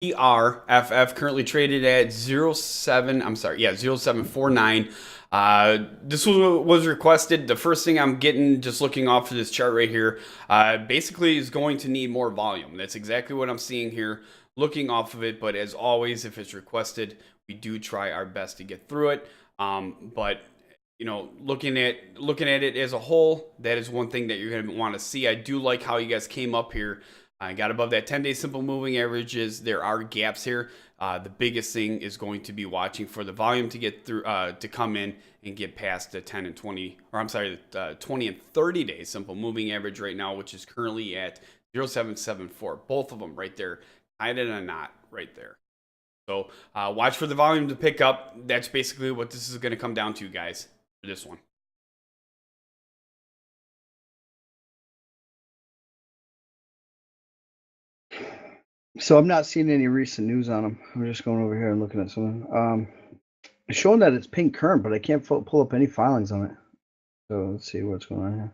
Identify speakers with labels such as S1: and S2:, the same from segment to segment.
S1: TPRFF, currently traded at 0749. This was requested. The first thing I'm getting, just looking off of this chart right here, basically is going to need more volume. That's exactly what I'm seeing here, looking off of it. But as always, if it's requested, we do try our best to get through it. But looking at it as a whole, that is one thing that you're going to want to see. I do like how you guys came up here. I got above that 10-day simple moving averages. There are gaps here. The biggest thing is going to be watching for the volume to get through, to come in and get past the 10 and 20, or I'm sorry, the 20 and 30 day simple moving average right now, which is currently at 0.774. Both of them right there, tied in a knot right there. So watch for the volume to pick up. That's basically what this is going to come down to, guys, for this one.
S2: So I'm not seeing any recent news on them. I'm just going over here and looking at something. It's showing that it's pink current, but I can't pull up any filings on it. So let's see what's going on here.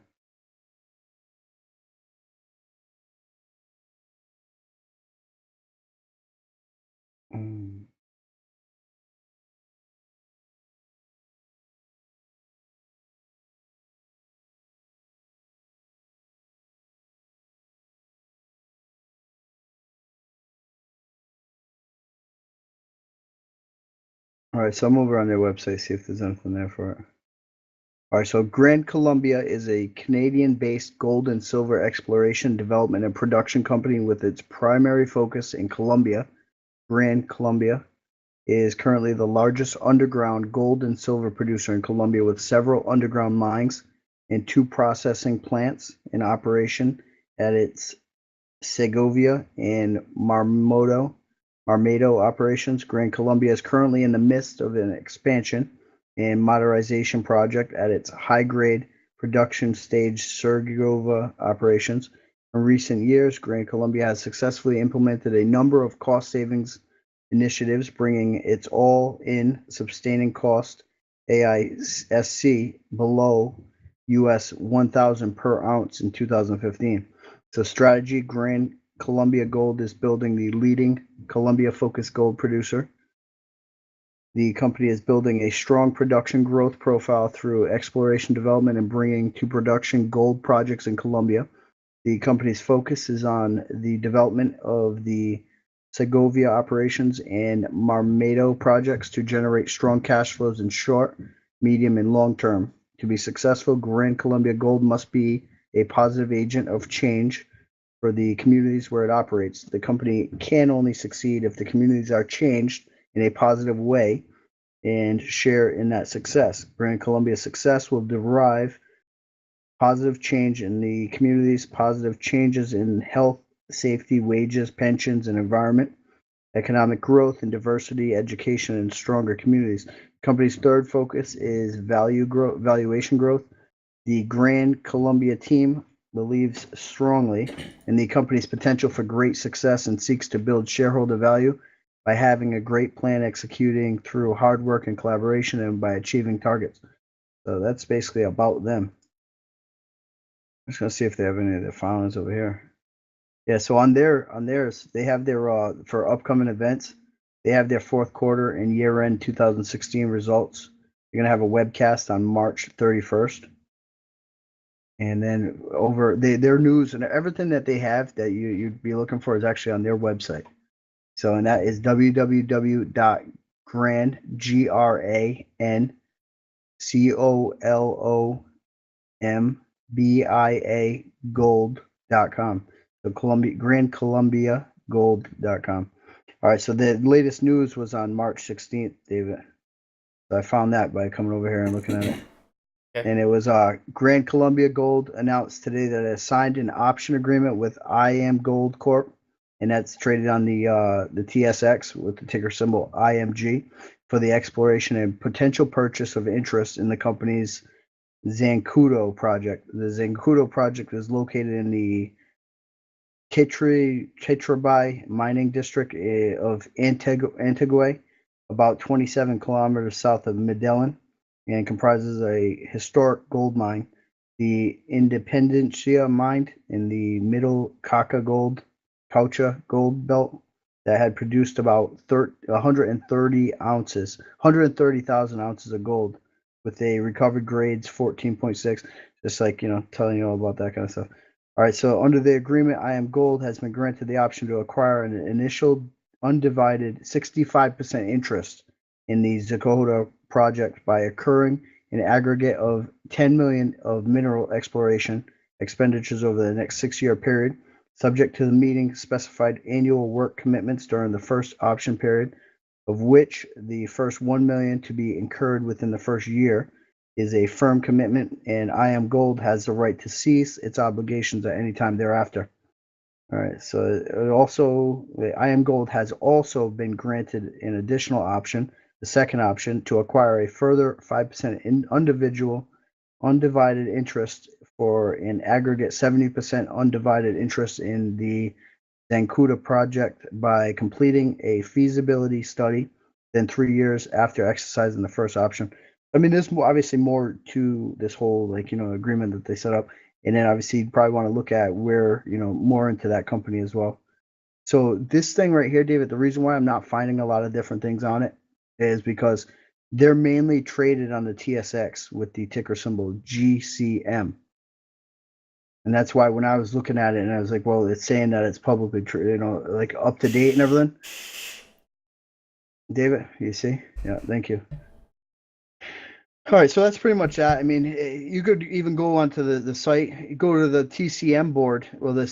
S2: All right, so I'm over on their website, see if there's anything there for it. All right, so Gran Colombia is a Canadian-based gold and silver exploration, development, and production company with its primary focus in Colombia. Gran Colombia is currently the largest underground gold and silver producer in Colombia, with several underground mines and 2 processing plants in operation at its Segovia and Marmoto operations. Gran Colombia is currently in the midst of an expansion and modernization project at its high-grade production stage Segovia operations. In recent years, Gran Colombia has successfully implemented a number of cost savings initiatives, bringing its all-in sustaining cost AISC below US 1,000 per ounce in 2015. So strategy, Gran Colombia Gold is building the leading Colombia-focused gold producer. The company is building a strong production growth profile through exploration development and bringing to production gold projects in Colombia. The company's focus is on the development of the Segovia operations and Marmoto projects to generate strong cash flows in short, medium, and long term. To be successful, Gran Colombia Gold must be a positive agent of change for the communities where it operates. The company can only succeed if the communities are changed in a positive way and share in that success. Gran Colombia's success will derive positive change in the communities, positive changes in health, safety, wages, pensions, and environment, economic growth and diversity, education, and stronger communities. The company's third focus is valuation growth. The Gran Colombia team believes strongly in the company's potential for great success and seeks to build shareholder value by having a great plan, executing through hard work and collaboration, and by achieving targets. So that's basically about them. I'm just gonna see if they have any of their filings over here. Yeah, so on theirs, they have their for upcoming events, they have their fourth quarter and year-end 2016 results. They're gonna have a webcast on March 31st. And then over their news and everything that they have that you'd be looking for is actually on their website. So, and that is www.GranColombiaGold.com. So GranColombiaGold.com. All right, so the latest news was on March 16th, David. So I found that by coming over here and looking at it. Okay. And it was Gran Colombia Gold announced today that it has signed an option agreement with IM Gold Corp, and that's traded on the TSX with the ticker symbol IMG, for the exploration and potential purchase of interest in the company's Zancudo project. The Zancudo project is located in the Tetrabay mining district of Antigua, about 27 kilometers south of Medellin, and comprises a historic gold mine, the Independencia mine in the Middle Cauca gold belt, that had produced about 130,000 ounces of gold with a recovered grades 14.6, just like, telling you all about that kind of stuff. All right, so under the agreement, IM Gold has been granted the option to acquire an initial undivided 65% interest in the Dakota project by accruing an aggregate of $10 million of mineral exploration expenditures over the next 6-year period, subject to the meeting specified annual work commitments during the first option period, of which the first $1 million to be incurred within the first year is a firm commitment, and IM Gold has the right to cease its obligations at any time thereafter. All right, so IM Gold has also been granted an additional option, the second option, to acquire a further 5% undivided interest for an aggregate 70% undivided interest in the Zancuda project by completing a feasibility study then 3 years after exercising the first option. I mean, there's obviously more to this whole agreement that they set up, and then obviously you probably want to look at where more into that company as well. So this thing right here, David, the reason why I'm not finding a lot of different things on it is because they're mainly traded on the TSX with the ticker symbol GCM. And that's why when I was looking at it and I was like, well, it's saying that it's publicly like up to date and everything. David, you see? Yeah, thank you. All right, so that's pretty much that. I mean, you could even go onto the site, go to the TCM board, or the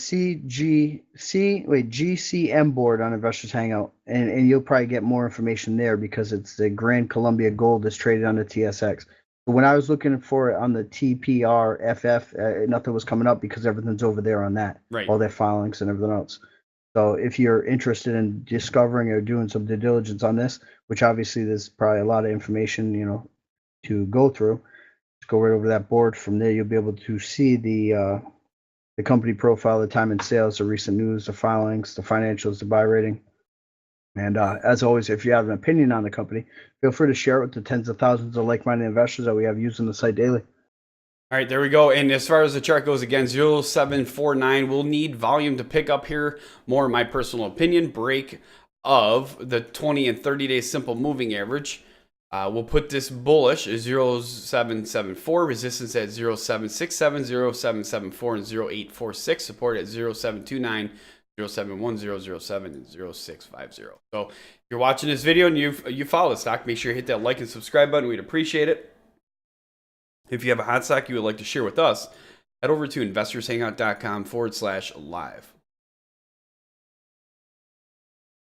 S2: GCM board on Investors Hangout, and you'll probably get more information there because it's the Gran Colombia Gold that's traded on the TSX. But when I was looking for it on the TPRFF, nothing was coming up because everything's over there on that,
S1: Right.
S2: all their filings and everything else. So if you're interested in discovering or doing some due diligence on this, which obviously there's probably a lot of information, to go through, just go right over that board. From there, you'll be able to see the company profile, the time and sales, the recent news, the filings, the financials, the buy rating. And as always, if you have an opinion on the company, feel free to share it with the tens of thousands of like-minded investors that we have using the site daily.
S1: All right, there we go. And as far as the chart goes, again, 0749 will need volume to pick up here. More my personal opinion, break of the 20 and 30-day simple moving average. We'll put this bullish as 0774, resistance at 0767, 0774, and 0846, support at 0729, 0710, 07, and 0650. So if you're watching this video and you follow the stock, make sure you hit that like and subscribe button. We'd appreciate it. If you have a hot stock you would like to share with us, head over to investorshangout.com/live.